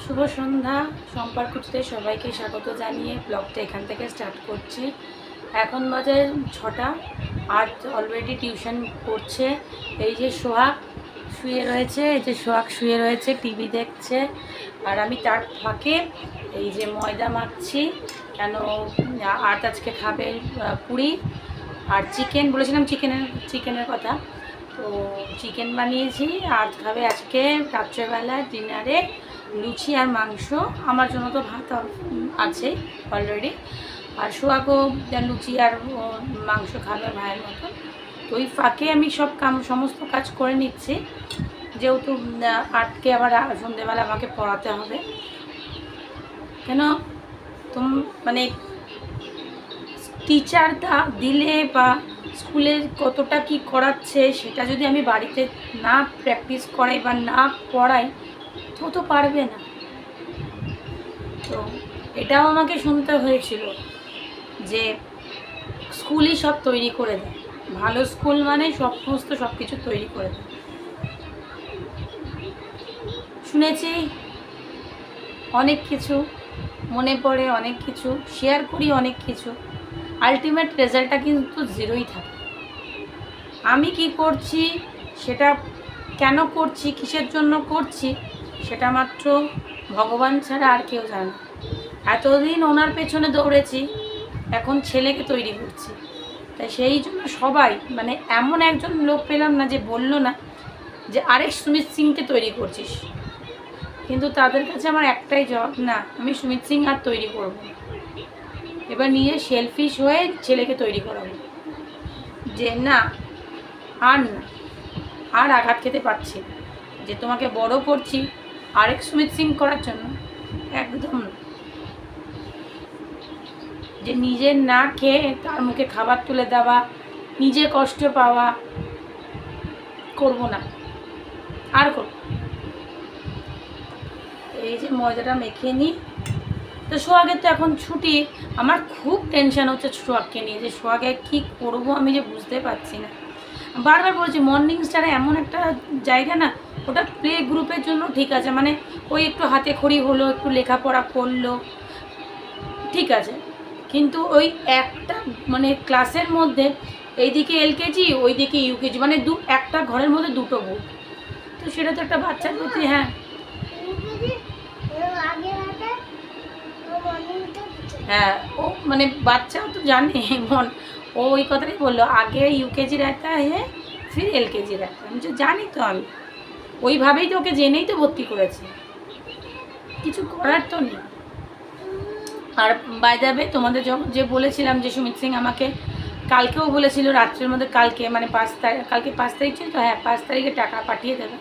শুভ সন্ধ্যা। সম্পর্কতে সবাইকে স্বাগত জানিয়ে ব্লগটা এখান থেকে স্টার্ট করছি। এখন বাজে 6টা আর অলরেডি টিউশন করছে। এই যে সোহাগ শুয়ে রয়েছে, টিভি দেখছে, আর আমি তার ফাঁকে এই যে ময়দা মাখছি। কেন আর আজকে খাবে পুরি আর চিকেন, বলেছিলাম চিকেনের কথা, তো চিকেন বানিয়েছি। আর খাবে আজকে রাত্রেবেলা ডিনারে লুচি আর মাংস। আমার জন্য তো ভাত আছে অলরেডি, আর সোহাগও লুচি আর মাংস খাবে ভাইয়ের মতো। তো ওই ফাঁকে আমি সমস্ত কাজ করে নিচ্ছি, যেহেতু আটকে আবার সন্ধ্যেবেলা আমাকে পড়াতে হবে। কেন মানে টিচার দিলে বা স্কুলে কতটা কি করাচ্ছে সেটা যদি আমি বাড়িতে না প্র্যাকটিস করাই বা না পড়াই তো পারবে না। তো এটাও আমাকে শুনতে হয়েছিল যে স্কুলই সব তৈরি করে দেয়, ভালো স্কুল মানে সমস্ত সব কিছু তৈরি করে দেয়। শুনেছি অনেক কিছু, মনে পড়ে অনেক কিছু, শেয়ার করি অনেক কিছু, আলটিমেট রেজাল্টটা কিন্তু জিরোই থাকে। আমি কি করছি, সেটা কেন করছি, কিসের জন্য করছি, সেটা মাত্র ভগবান ছাড়া আর কেউ জানে না। এতদিন ওনার পেছনে দৌড়েছি, এখন ছেলেকে তৈরি করছি। তাই সেই জন্য সবাই মানে এমন একজন লোক পেলাম না যে বলল না যে আরেক সুমিত সিংকে তৈরি করছিস, কিন্তু তাদের কাছে আমার একটাই জবাব, না আমি সুমিত সিং আর তৈরি করব না। এবার নিজে সেলফিশ হয়ে ছেলেকে তৈরি করাবো যে না আর আঘাত খেতে পারছি যে তোমাকে বড় করছি আরেক সুমিত সিং করার জন্য, একদম না। যে নিজের না খেয়ে তার মুখে খাবার তুলে দেওয়া, নিজে কষ্ট পাওয়া করব না, আর করব। এই যে ময়দাটা মেখে নিই। তো সোহাগের তো এখন ছুটি, আমার খুব টেনশান হচ্ছে সোহাগকে নিয়ে, যে সোহাগে কী করবো আমি যে বুঝতে পারছি না। বারবার বলছি মর্নিং স্টারে এমন একটা জায়গা না, ওটা প্লে গ্রুপের জন্য ঠিক আছে, মানে ওই একটু হাতে খড়ি হলো, একটু লেখাপড়া করলো, ঠিক আছে। কিন্তু ওই একটা মানে ক্লাসের মধ্যে এইদিকে এলকেজি ওইদিকে ইউকেজি, মানে একটা ঘরের মধ্যে দুটো বই, তো সেটা তো একটা বাচ্চার প্রতি, হ্যাঁ ও মানে বাচ্চাও তো জানে, ও ওই কথাটাই বললো, আগে ইউকেজি रहता है फिर এলকেজি रहता है। আমি জানি তো, আমি ওইভাবেই তো ওকে জেনেই তো ভর্তি করেছি, কিছু করার তো নেই। আর বাই দ্য ওয়ে তোমাদের যে বলেছিলাম যে সুমিত সিং আমাকে কালকেও বলেছিল রাত্রের মধ্যে, কালকে মানে 5 তারিখ, কালকে 5 তারিখ ছিল তো, হ্যাঁ 5 তারিখে টাকা পাঠিয়ে দেবে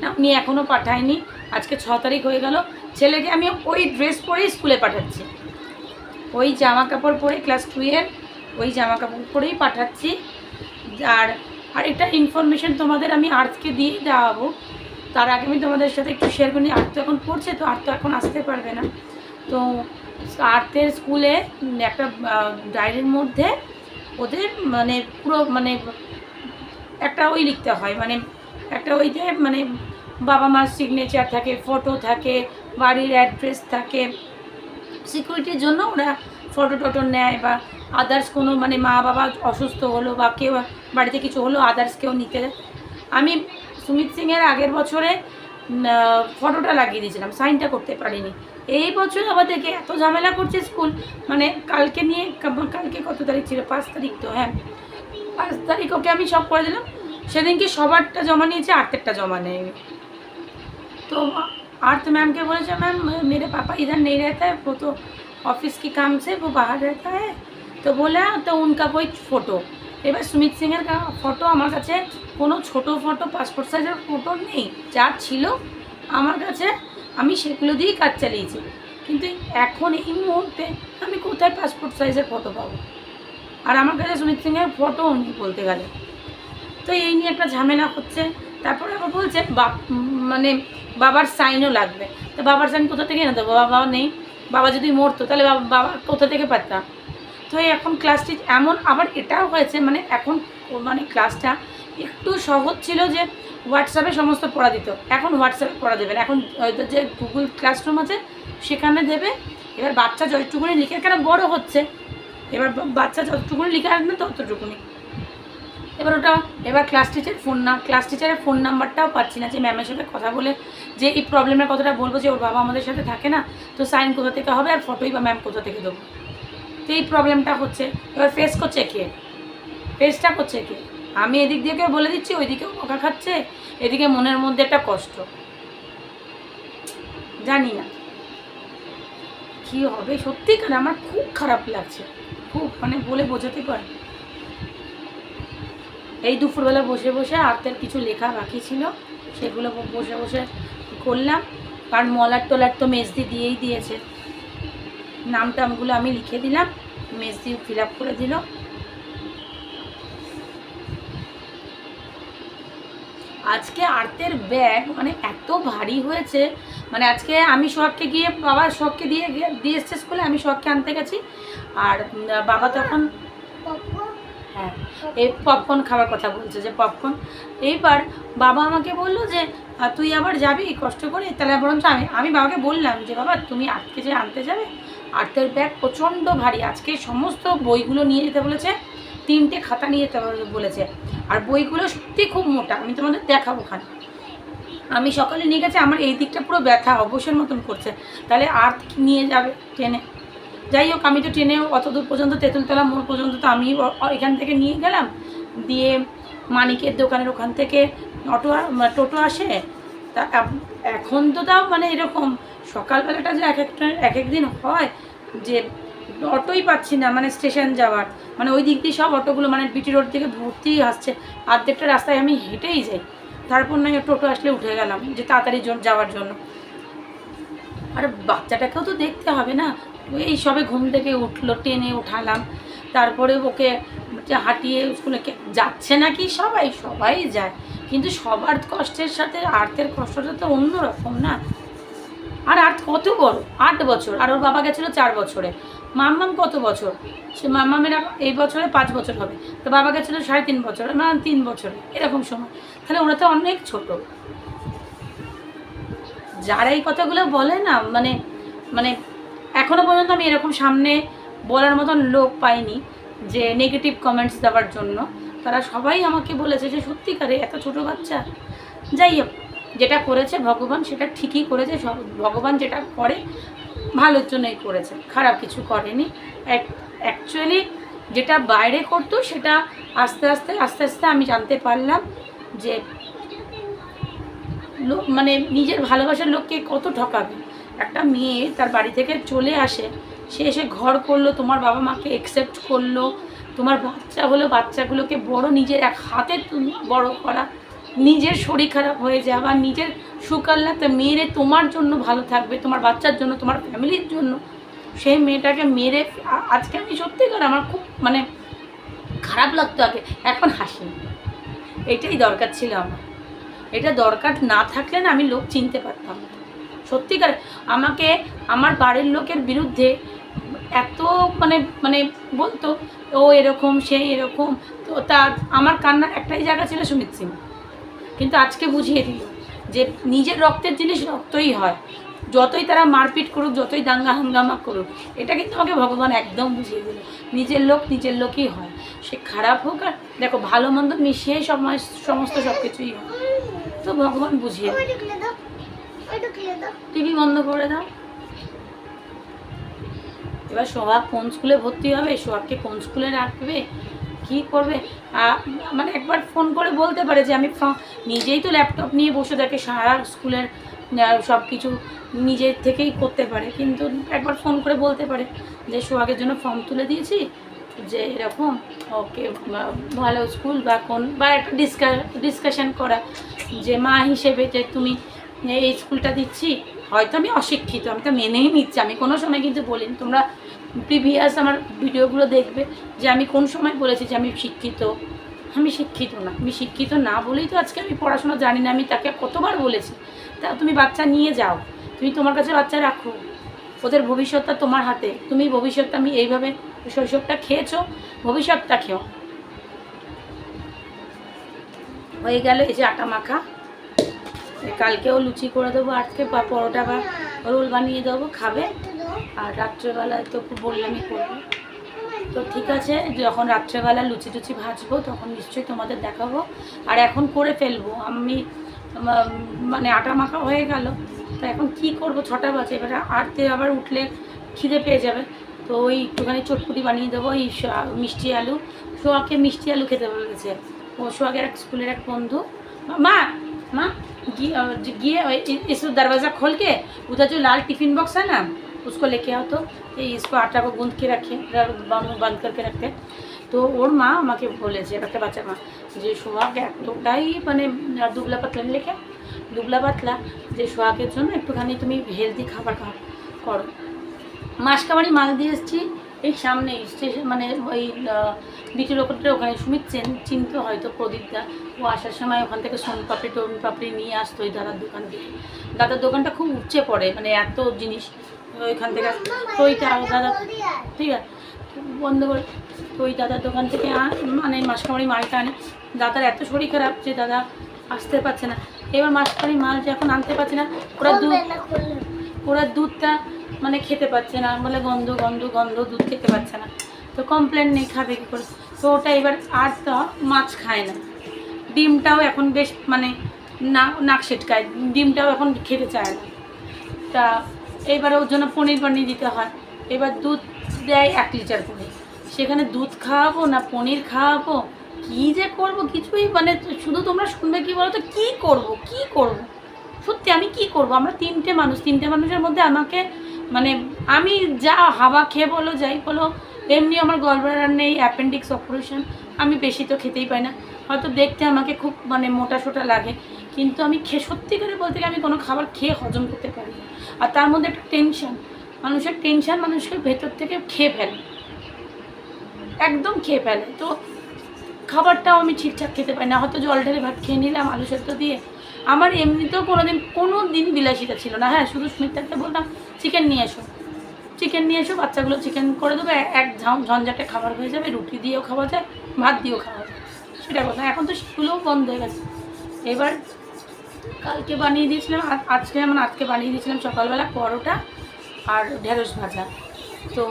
না, উনি এখনও পাঠায়নি। আজকে 6 তারিখ হয়ে গেল, ছেলেকে আমি ওই ড্রেস পরেই স্কুলে পাঠাচ্ছি, ওই জামা কাপড় পরে, ক্লাস 2-এর ওই জামা কাপড় পরেই পাঠাচ্ছি। আর আরেকটা ইনফরমেশন তোমাদের আমি আর্থকে দিয়েই দেওয়াবো, তার আগে আমি তোমাদের সাথে একটু শেয়ার করি। আর্থ তো এখন পড়ছে, তো আর্থ এখন আসতে পারবে না। তো আর্থের স্কুলে একটা ডায়েরির মধ্যে ওদের মানে পুরো মানে একটা ওই লিখতে হয়, মানে একটা ওইতে মানে বাবা মার সিগনেচার থাকে, ফটো থাকে, বাড়ির অ্যাড্রেস থাকে। সিকিউরিটির জন্য ওরা ফটো টটো নেয়, বা আদার্স কোনো মানে মা বাবা অসুস্থ হলো বা কেউ বাড়িতে কিছু হলো, আদার্স কেউ নিতে। আমি সুমিত সিংয়ের আগের বছরে ফটোটা লাগিয়ে দিয়েছিলাম, সাইনটা করতে পারিনি। এই বছর আবার দেখে এত ঝামেলা করছে স্কুল, মানে কালকে নিয়ে, কালকে কত তারিখ ছিল, 5 তারিখ তো, হ্যাঁ 5 তারিখ ওকে আমি সব করে দিলাম। সেদিনকে সবারটা জমা নিয়েছে, আর্থেরটা জমা নেয়নি। तो आर्थ मैम के बोले, मैम मेरे पापा इधर नहीं रहता है, वो तो ऑफिस के काम से वो बाहर रहता है, तो बोला तो उनका कोई फ़ोटो। এবার সুমিত সিংয়ের ফটো আমার কাছে কোনো ছোটো ফটো, পাসপোর্ট সাইজের ফটো নেই, যা ছিল আমার কাছে আমি সেগুলো দিয়েই কাজ চালিয়েছি। কিন্তু এখন এই মুহূর্তে আমি কোথায় পাসপোর্ট সাইজের ফটো পাবো, আর আমার কাছে সুমিত সিংয়ের ফটোও নেই বলতে গেলে। তো এই নিয়ে একটা ঝামেলা হচ্ছে। তারপরে আবার বলছে মানে বাবার সাইনও লাগবে, তো বাবার সাইন কোথা থেকে এনে দেবো, বাবা নেই। বাবা যদি মরতো তাহলে বাবা কোথা থেকে পারতাম। তো এখন ক্লাসটি এমন আবার এটাও হয়েছে, মানে এখন মানে ক্লাসটা একটু সহজ ছিল যে হোয়াটসঅ্যাপে সমস্ত পড়া দিত, এখন হোয়াটসঅ্যাপে পড়া দেবে না, এখন যে গুগল ক্লাসরুম আছে সেখানে দেবে। এবার বাচ্চা যতটুকুনি লিখে, কেন বড় হচ্ছে, এবার বাচ্চা যতটুকুনি লিখে আসবে ততটুকুনি। এবার ওটা, এবার ক্লাস টিচারের ফোন নাম্বারটাও পাচ্ছি না, যে ম্যামের সাথে কথা বলে যে এই প্রবলেমের কথাটা বলবো, যে ওর বাবা আমাদের সাথে থাকে না, তো সাইন কোথা থেকে হবে আর ফটোই বা ম্যাম কোথা থেকে দেবো, তো এই প্রবলেমটা হচ্ছে। এবার ফেসটা করছে কে? আমি এদিক দিয়ে কেউ বলে দিচ্ছি, ওইদিকেও বকা খাচ্ছে, এদিকে মনের মধ্যে একটা কষ্ট, জানি না কী হবে। সত্যিকার আমার খুব খারাপ লাগছে, খুব, মানে বলে বোঝাতে পারি। এই দুপুরবেলা বসে বসে আর্টের কিছু লেখা বাকি ছিল, সেগুলো বসে বসে করলাম। কারণ মলার তো মেজদি দিয়েই দিয়েছে, নামটামগুলো আমি লিখে দিলাম, মেজদি ফিল আপ করে দিল। আজকে আর্টের ব্যাগ মানে এত ভারী হয়েছে, মানে আজকে আমি সোহাগকে গিয়ে, বাবা সোহাগকে দিয়ে এসছে স্কুলে, আমি সোহাগকে আনতে গেছি, আর বাবা তখন, হ্যাঁ এই পপকর্ন খাওয়ার কথা বলছে, যে পপকর্ন। এইবার বাবা আমাকে বললো যে তুই আবার যাবি কষ্ট করে, তাহলে বরঞ্চ আমি বাবাকে বললাম যে বাবা তুমি আজকে যে আনতে যাবে, আর্টের ব্যাগ প্রচণ্ড ভারী, আজকে সমস্ত বইগুলো নিয়ে যেতে বলেছে, 3টে খাতা নিয়ে যেতে বলেছে, আর বইগুলো সত্যি খুব মোটা, আমি তোমাদের দেখাবো ওখানে। আমি সকালে নিয়ে গেছি, আমার এই দিকটা পুরো ব্যথা অবশ্যের মতন করছে, তাহলে আর্ট নিয়ে যাবে ট্রেনে। যাই হোক, আমি তো ট্রেনে অত দূর পর্যন্ত, তেঁতুলতলা মোড় পর্যন্ত তো আমি এখান থেকে নিয়ে গেলাম, দিয়ে মানিকের দোকানের ওখান থেকে টোটো আসে। তা এখন তো তাও মানে এরকম সকালবেলাটা যে এক এক দিন হয় যে অটোই পাচ্ছি না, মানে স্টেশন যাওয়ার, মানে ওই দিক দিয়ে সব অটোগুলো মানে বিটি রোড থেকে ভর্তি আসছে, অর্ধেকটা রাস্তায় আমি হেঁটেই যাই, তারপর না টোটো আসলে উঠে গেলাম যে তাড়াতাড়ি যাওয়ার জন্য। আর বাচ্চাটাকেও তো দেখতে হবে না, এই সবে ঘুম থেকে উঠলো, টেনে উঠালাম, তারপরে ওকে হাঁটিয়ে স্কুলে যাচ্ছে নাকি, সবাই যায়, কিন্তু সবার কষ্টের সাথে আর্থের কষ্টটা তো অন্যরকম না। আর আর্থ কত বড়, 8 বছর, আর ওর বাবা গেছিলো 4 বছরে। মাম্মাম কত বছর, সে মাম্মামের এই বছরে 5 বছর হবে, তো বাবা গেছিলো 3.5 বছর, মানে 3 বছরে এরকম সময়, তাহলে ওরা তো অনেক ছোট। যারা এই কথাগুলো বলে না, মানে মানে এখনও পর্যন্ত আমি এরকম সামনে বলার মতন লোক পাইনি যে নেগেটিভ কমেন্টস দেওয়ার জন্য, তারা সবাই আমাকে বলেছে যে সত্যিকারে এত ছোটো বাচ্চা। যাই হোক, যেটা করেছে ভগবান সেটা ঠিকই করেছে, ভগবান যেটা করে ভালোর জন্যই করেছে, খারাপ কিছু করেনি। অ্যাকচুয়ালি যেটা বাইরে করতো সেটা আস্তে আস্তে আমি জানতে পারলাম যে মানে নিজের ভালোবাসার লোককে কত ঠকাবে। একটা মেয়ে তার বাড়ি থেকে চলে আসে, সে এসে ঘর করলো, তোমার বাবা মাকে অ্যাকসেপ্ট করলো, তোমার বাচ্চা হলো, বাচ্চাগুলোকে বড় নিজের এক হাতে বড় করা, নিজের শরীর খারাপ হয়ে যাওয়া, নিজের সুকাল্লাতে মেরে তোমার জন্য ভালো থাকবে, তোমার বাচ্চার জন্য, তোমার ফ্যামিলির জন্য, সেই মেয়েটাকে মেরে। আজকে আমি সত্যিকার আমার খুব মানে খারাপ লাগতো আগে, এখন হাসি। এটাই দরকার ছিল আমার, এটা দরকার না থাকলে না আমি লোক চিনতে পারতাম না। সত্যিকার আমাকে আমার বাড়ির লোকের বিরুদ্ধে এত মানে মানে বলতো ও এরকম সেই এরকম, তো তার আমার কান্নার একটাই জায়গা ছিল সুমিত সিং, কিন্তু আজকে বুঝিয়ে দিল যে নিজের রক্তের জিনিস রক্তই হয়, যতই তারা মারপিট করুক, যতই দাঙ্গা হাঙ্গামা করুক, এটা কিন্তু আমাকে ভগবান একদম বুঝিয়ে দিল, নিজের লোকই হয়, সে খারাপ হোক আর দেখো ভালো মন্দ মিশিয়ে সমস্ত সব কিছুই হয়, তো ভগবান বুঝিয়ে টিভি বন্ধ করে দাও। এবার সোহাগ কোন স্কুলে ভর্তি হবে, সোহাগকে কোন স্কুলে রাখবে, কী করবে, মানে একবার ফোন করে বলতে পারে যে আমি নিজেই তো ল্যাপটপ নিয়ে বসে থাকে, সারা স্কুলের সব কিছু নিজের থেকেই করতে পারে, কিন্তু একবার ফোন করে বলতে পারে যে সোহাগের জন্য ফর্ম তুলে দিয়েছি, যে এরকম ওকে ভালো স্কুল বা একটা ডিসকাশন করা, যে মা হিসেবে যে তুমি এই স্কুলটা দিচ্ছি, হয়তো আমি অশিক্ষিত, আমি তো মেনেই নিচ্ছি, আমি কোনো সময় কিন্তু বলিনি, তোমরা প্রিভিয়াস আমার ভিডিওগুলো দেখবে যে আমি কোন সময় বলেছি যে আমি শিক্ষিত না, আমি শিক্ষিত না বলেই তো আজকে আমি পড়াশোনা জানি না, আমি তাকে কতবার বলেছি তা তুমি বাচ্চা নিয়ে যাও, তুমি তোমার কাছে বাচ্চা রাখো, ওদের ভবিষ্যৎটা তোমার হাতে, তুমি ভবিষ্যৎটা, আমি এইভাবে শৈশবটা খেয়েছো, ভবিষ্যৎটা খেও। হয়ে গেল। এই যে আটা মাখা, কালকেও লুচি করে দেবো, আজকে বা পরোটা বা রোল বানিয়ে দেবো, খাবে। আর রাত্রেবেলায় তো বললামই করবো। তো ঠিক আছে, যখন রাত্রেবেলা লুচি টুচি ভাজবো তখন নিশ্চয়ই তোমাদের দেখাবো। আর এখন করে ফেলবো আমি, মানে আটা মাখা হয়ে গেল। তো এখন কি করব, 6টা বাজে, এবার আটতে আবার উঠলে খিদে পেয়ে যাবে। তো ওই একটুখানি চটপুটি বানিয়ে দেবো, এই মিষ্টি আলু। সোয়াকে মিষ্টি আলু খেতে বলেছে। ও সোয়াগের এক স্কুলের এক বন্ধু। মা মা গিয়ে इस दरवाज़ा खोल के उधर जो लाल टिफ़िन बॉक्स है ना उसको लेके आओ। तो इसको आटा को गूंद के रखे, बंद करके रखते। তো ওর মা আমাকে বলেছে, একটা বাচ্চার মা, যে সোহাগ এতটাই মানে দুবলা পাতলা লেখে, দুবলা পাতলা, যে সোহাগের জন্য একটুখানি তুমি হেলদি খাবার করো। মাসকাবাড়ি মাল দিয়ে এসেছি, এই সামনে স্টেশন, মানে ওই বিটির ওপরটা, ওখানে সুমিত চিনতো হয়তো প্রদীপদা। ও আসার সময় ওখান থেকে সোনপাপড়ি টোনপাপড়ি নিয়ে আসতো ওই দাদার দোকান থেকে। দাদার দোকানটা খুব উচ্চে পড়ে, মানে এত জিনিস ওইখান থেকে। তো ওইটা দাদা, ঠিক আছে বন্ধ করে, তো ওই দাদার দোকান থেকে মানে মাসকাবাড়ি মালটা আনে। দাদার এত শরীর খারাপ যে দাদা আসতে পারছে না। এবার মাসকাবাড়ি মাল যখন আনতে পারছে না, ওরা দুধটা মানে খেতে পাচ্ছে না, বলে গন্ধ গন্ধ গন্ধ, দুধ খেতে পাচ্ছে না। তো কমপ্লেন নেই, খাবে কী করে। তো ওটা এবার আর তো মাছ খায় না, ডিমটাও এখন বেশ মানে নাক সেটকায়, ডিমটাও এখন খেতে চায় না। তা এবারে ওর জন্য পনির বানিয়ে দিতে হয়। এবার দুধ দেয় 1 লিটার করে, সেখানে দুধ খাওয়াবো না পনির খাওয়াবো, কী যে করবো কিছুই, মানে শুধু তোমরা শুনবে কি বলো তো, কী করবো সত্যি আমি কি করব। আমরা 3টে মানুষের মধ্যে আমাকে মানে আমি যা হাওয়া খেয়ে বলো যাই বলো, এমনি আমার গলব্লাডার নেই, অ্যাপেন্ডিক্স অপারেশন, আমি বেশি তো খেতেই পাই না। হয়তো দেখতে আমাকে খুব মানে মোটা সোটা লাগে, কিন্তু আমি সত্যি করে বলতে গেলে আমি কোনো খাবার খেয়ে হজম করতে পারি না। আর তার মধ্যে একটা টেনশন, মানুষের টেনশন মানুষকে ভেতর থেকে খেয়ে ফেলে, একদম খেয়ে ফেলে। তো খাবারটাও আমি ঠিকঠাক খেতে পারি না, হয়তো জল ঢেলে ভাত খেয়ে নিলাম আলু সেদ্ধ দিয়ে। আমার এমনিতেও কোনো দিন বিলাসিতা ছিল না। হ্যাঁ, শুধু স্মিতাকে বললাম চিকেন নিয়ে এসো, বাচ্চাগুলো চিকেন করে দেবে, এক ঝঞ্ঝাটে খাবার হয়ে যাবে, রুটি দিয়েও খাওয়া যায়, ভাত দিয়েও খাওয়া যায়, সেটা কথা। এখন তো সেগুলোও বন্ধ হয়ে গেছে। এবার কালকে বানিয়ে দিয়েছিলাম, আজকে বানিয়ে দিয়েছিলাম সকালবেলা পরোটা আর ঢেঁড়স ভাজা। তো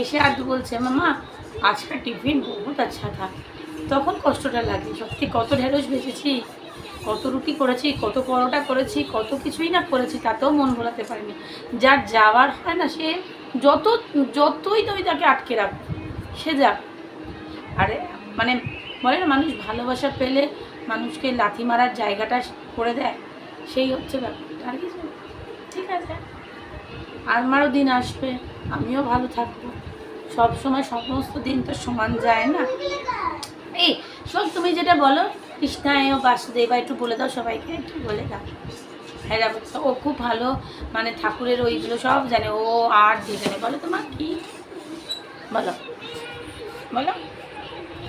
এসে আর বলছে, মামা আজকে টিফিন বহুত আচ্ছা থা। তখন কষ্টটা লাগে সত্যি, কত ঢেঁড়স ভেজেছি, কত রুটি করেছি, কত পরোটা করেছি, কত কিছুই না করেছি, তাতেও মন ভোলাতে পারিনি। যার যাওয়ার হয় না, সে যতই তুমি তাকে আটকে রাখো, সে যাক। আরে মানে বলে না, মানুষ ভালোবাসা পেলে মানুষকে লাথি মারার জায়গাটা করে দেয়, সেই হচ্ছে ব্যাপারটা, আর কিছু। ঠিক আছে, আমারও দিন আসবে, আমিও ভালো থাকবো। সব সময় সমস্ত দিন তো সমান যায় না। এই সব তুমি যেটা বলো, কৃষ্ণায় বাসুদেবা, একটু বলে দাও সবাইকে, একটু বলে দাও। হ্যাঁ, ও খুব ভালো মানে ঠাকুরের ওইগুলো সব জানে ও, আর জানে। বলো তোমার কি বলো, বলো।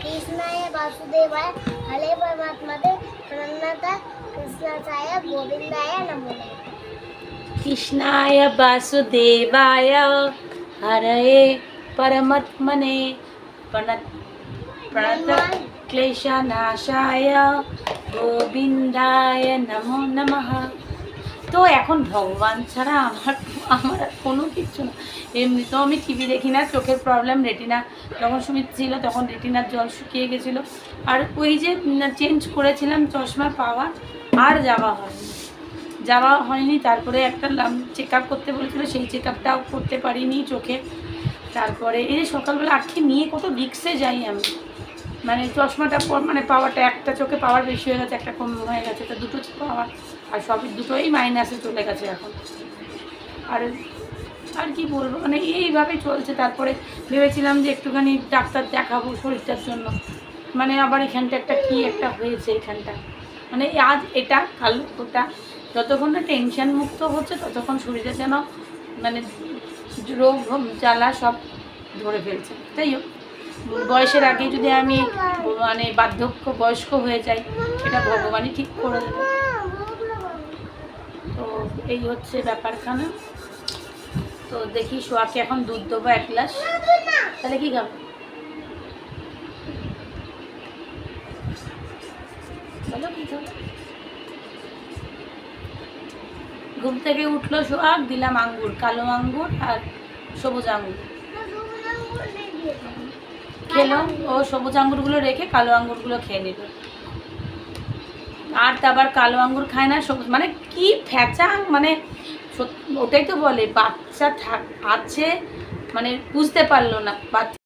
কৃষ্ণায় বাসুদেবায় হরে পরমাত্মাতে প্রণন্নতা কৃষ্ণাচায় গোবিন্দায় নমো নমঃ। কৃষ্ণায় বাসুদেবায় হরে পরমাত্মনে প্রণত ক্লেশনাশায় গোবিন্দায় নমো নমঃ। তো এখন ভগবান ছাড়া আমার আর কোনো কিছু না। এমনি তো আমি টিভি দেখি না, চোখের প্রবলেম, রেটিনা যখন সুমিত ছিল তখন রেটিনার জল শুকিয়ে গেছিলো। আর ওই যে চেঞ্জ করেছিলাম চশমা পাওয়ার, আর যাওয়া হয়নি। তারপরে একটা চেক আপ করতে বলেছিল, সেই চেক আপটাও করতে পারিনি চোখে। তারপরে এই যে সকালবেলা আটকে নিয়ে কত রিক্সে যাই আমি, মানে চশমাটা মানে পাওয়ারটা একটা চোখে পাওয়ার বেশি হয়ে গেছে, একটা কম হয়ে গেছে, তো দুটো পাওয়ার আর সবই দুটোই মাইনাসে চলে গেছে এখন। আর কি বলবো, মানে এইভাবেই চলছে। তারপরে ভেবেছিলাম যে একটুখানি ডাক্তার দেখাবো শরীরটার জন্য, মানে আবার এখানটা একটা কী একটা হয়েছে এখানটা, মানে আজ এটা কাল ওটা, যতক্ষণ না টেনশন মুক্ত হচ্ছে ততক্ষণ শরীরে যেন মানে রোগ জ্বালা সব ধরে ফেলছে। তাই হোক, বয়সের আগে যদি আমি মানে বার্ধক্য বয়স্ক হয়ে যাই, সেটা ভগবানই ঠিক করে দেবে। তো এই হচ্ছে ব্যাপারখানা। তো দেখি সোয়াকে এখন দুধ দেবো 1 গ্লাস, তাহলে কি খাবে ঘুম থেকে উঠলো সোহাগ, দিলাম আঙ্গুর, কালো আঙ্গুর আর সবুজ আঙ্গুর খেলো। ও সবুজ আঙ্গুরগুলো রেখে কালো আঙ্গুরগুলো খেয়ে নিল। আর আবার কালো আঙ্গুর খায় না, সবুজ, মানে কি ফ্যাচাং, মানে ওটাই তো বলে বাচ্চা আছে, মানে বুঝতে পারলো না বাচ্চা